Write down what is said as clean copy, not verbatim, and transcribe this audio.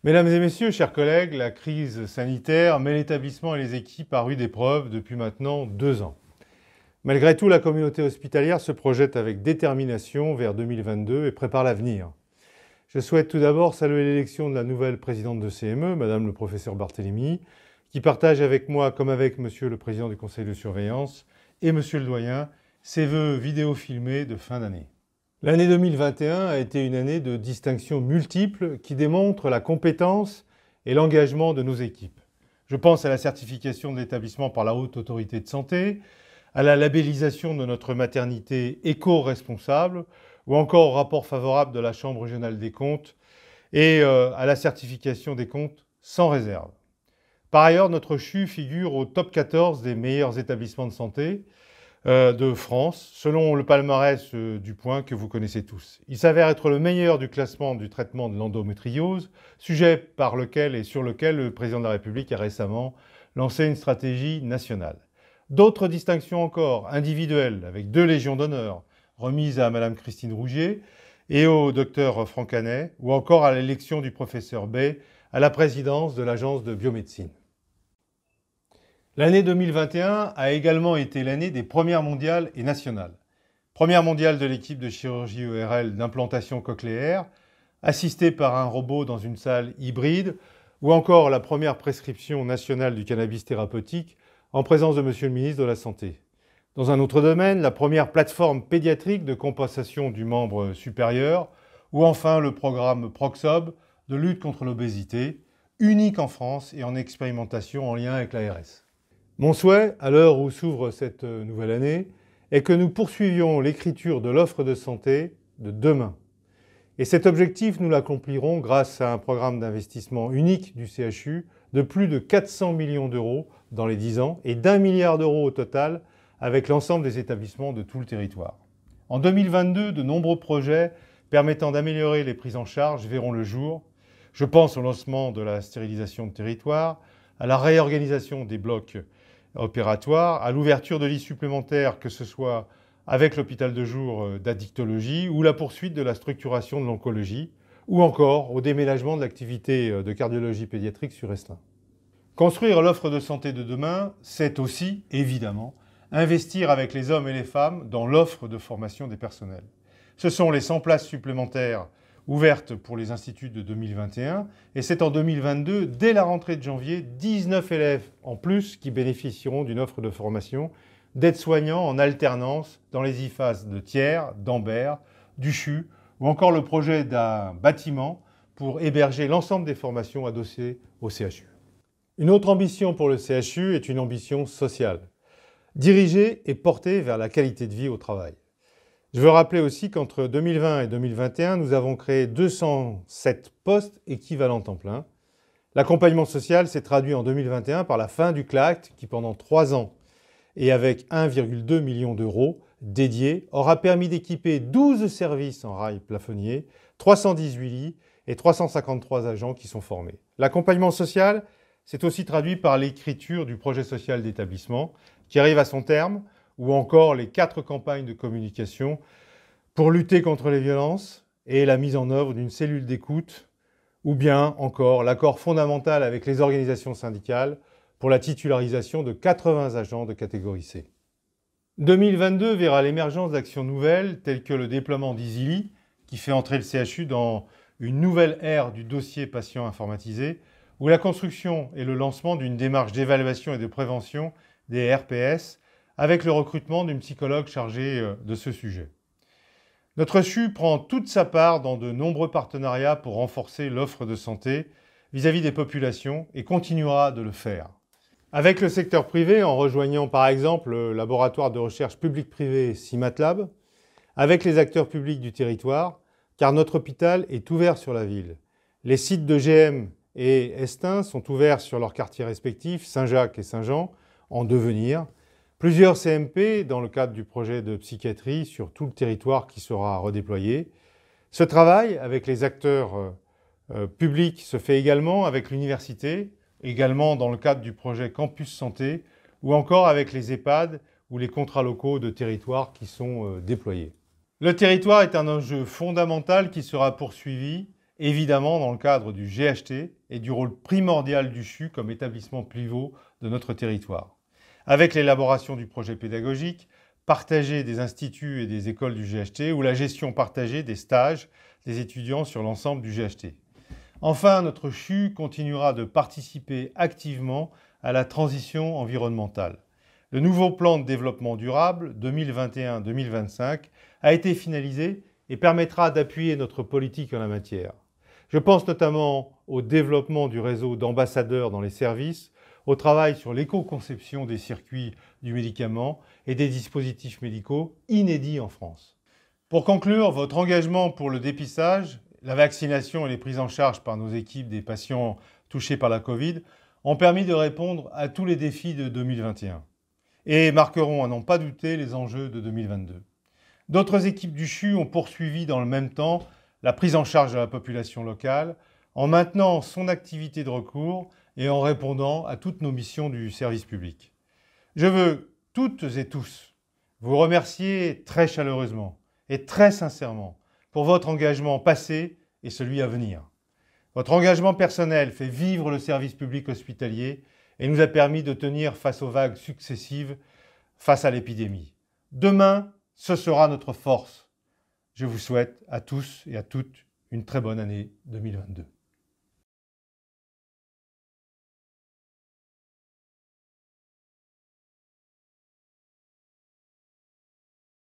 Mesdames et messieurs, chers collègues, la crise sanitaire met l'établissement et les équipes à rude épreuve depuis maintenant 2 ans. Malgré tout, la communauté hospitalière se projette avec détermination vers 2022 et prépare l'avenir. Je souhaite tout d'abord saluer l'élection de la nouvelle présidente de CME, Madame le professeur Barthélémy, qui partage avec moi, comme avec Monsieur le président du conseil de surveillance et Monsieur le doyen, ses vœux vidéofilmés de fin d'année. L'année 2021 a été une année de distinctions multiples qui démontrent la compétence et l'engagement de nos équipes. Je pense à la certification de l'établissement par la Haute Autorité de Santé, à la labellisation de notre maternité éco-responsable ou encore au rapport favorable de la Chambre régionale des comptes et à la certification des comptes sans réserve. Par ailleurs, notre CHU figure au top 14 des meilleurs établissements de santé de France, selon le palmarès du Point que vous connaissez tous. Il s'avère être le meilleur du classement du traitement de l'endométriose, sujet par lequel et sur lequel le président de la République a récemment lancé une stratégie nationale. D'autres distinctions encore, individuelles, avec 2 légions d'honneur, remises à Madame Christine Rougier et au docteur Franck Hanet, ou encore à l'élection du professeur Bay à la présidence de l'Agence de biomédecine. L'année 2021 a également été l'année des premières mondiales et nationales. Première mondiale de l'équipe de chirurgie ERL d'implantation cochléaire, assistée par un robot dans une salle hybride, ou encore la première prescription nationale du cannabis thérapeutique en présence de Monsieur le ministre de la Santé. Dans un autre domaine, la première plateforme pédiatrique de compensation du membre supérieur, ou enfin le programme Proxob de lutte contre l'obésité, unique en France et en expérimentation en lien avec l'ARS. Mon souhait, à l'heure où s'ouvre cette nouvelle année, est que nous poursuivions l'écriture de l'offre de santé de demain. Et cet objectif, nous l'accomplirons grâce à un programme d'investissement unique du CHU de plus de 400 millions d'euros dans les 10 ans et d'1 milliard d'euros au total avec l'ensemble des établissements de tout le territoire. En 2022, de nombreux projets permettant d'améliorer les prises en charge verront le jour. Je pense au lancement de la stérilisation de territoire, à la réorganisation des blocs opératoires, à l'ouverture de lits supplémentaires, que ce soit avec l'hôpital de jour d'addictologie ou la poursuite de la structuration de l'oncologie, ou encore au déménagement de l'activité de cardiologie pédiatrique sur Estelin. Construire l'offre de santé de demain, c'est aussi, évidemment, investir avec les hommes et les femmes dans l'offre de formation des personnels. Ce sont les 100 places supplémentaires ouvertes pour les instituts de 2021, et c'est en 2022, dès la rentrée de janvier, 19 élèves en plus qui bénéficieront d'une offre de formation d'aides-soignants en alternance dans les IFAS de Thiers, d'Ambert, du CHU, ou encore le projet d'un bâtiment pour héberger l'ensemble des formations adossées au CHU. Une autre ambition pour le CHU est une ambition sociale, dirigée et portée vers la qualité de vie au travail. Je veux rappeler aussi qu'entre 2020 et 2021, nous avons créé 207 postes équivalents temps plein. L'accompagnement social s'est traduit en 2021 par la fin du CLACT qui, pendant 3 ans et avec 1,2 million d'euros dédiés, aura permis d'équiper 12 services en rail plafonnier, 318 lits et 353 agents qui sont formés. L'accompagnement social s'est aussi traduit par l'écriture du projet social d'établissement qui arrive à son terme, ou encore les 4 campagnes de communication pour lutter contre les violences et la mise en œuvre d'une cellule d'écoute, ou bien encore l'accord fondamental avec les organisations syndicales pour la titularisation de 80 agents de catégorie C. 2022 verra l'émergence d'actions nouvelles telles que le déploiement d'EasyLi, qui fait entrer le CHU dans une nouvelle ère du dossier patient informatisé, ou la construction et le lancement d'une démarche d'évaluation et de prévention des RPS, avec le recrutement d'une psychologue chargée de ce sujet. Notre CHU prend toute sa part dans de nombreux partenariats pour renforcer l'offre de santé vis-à-vis des populations et continuera de le faire. Avec le secteur privé, en rejoignant par exemple le laboratoire de recherche public-privé Cimatlab, avec les acteurs publics du territoire, car notre hôpital est ouvert sur la ville. Les sites de GM et Estin sont ouverts sur leurs quartiers respectifs, Saint-Jacques et Saint-Jean, en devenir. Plusieurs CMP dans le cadre du projet de psychiatrie sur tout le territoire qui sera redéployé. Ce travail avec les acteurs publics se fait également avec l'université, également dans le cadre du projet Campus Santé, ou encore avec les EHPAD ou les contrats locaux de territoire qui sont déployés. Le territoire est un enjeu fondamental qui sera poursuivi évidemment dans le cadre du GHT et du rôle primordial du CHU comme établissement pivot de notre territoire. Avec l'élaboration du projet pédagogique, partagé des instituts et des écoles du GHT ou la gestion partagée des stages des étudiants sur l'ensemble du GHT. Enfin, notre CHU continuera de participer activement à la transition environnementale. Le nouveau plan de développement durable 2021-2025 a été finalisé et permettra d'appuyer notre politique en la matière. Je pense notamment au développement du réseau d'ambassadeurs dans les services, au travail sur l'éco-conception des circuits du médicament et des dispositifs médicaux inédits en France. Pour conclure, votre engagement pour le dépistage, la vaccination et les prises en charge par nos équipes des patients touchés par la Covid ont permis de répondre à tous les défis de 2021 et marqueront à n'en pas douter les enjeux de 2022. D'autres équipes du CHU ont poursuivi dans le même temps la prise en charge de la population locale en maintenant son activité de recours et en répondant à toutes nos missions du service public. Je veux toutes et tous vous remercier très chaleureusement et très sincèrement pour votre engagement passé et celui à venir. Votre engagement personnel fait vivre le service public hospitalier et nous a permis de tenir face aux vagues successives face à l'épidémie. Demain, ce sera notre force. Je vous souhaite à tous et à toutes une très bonne année 2022.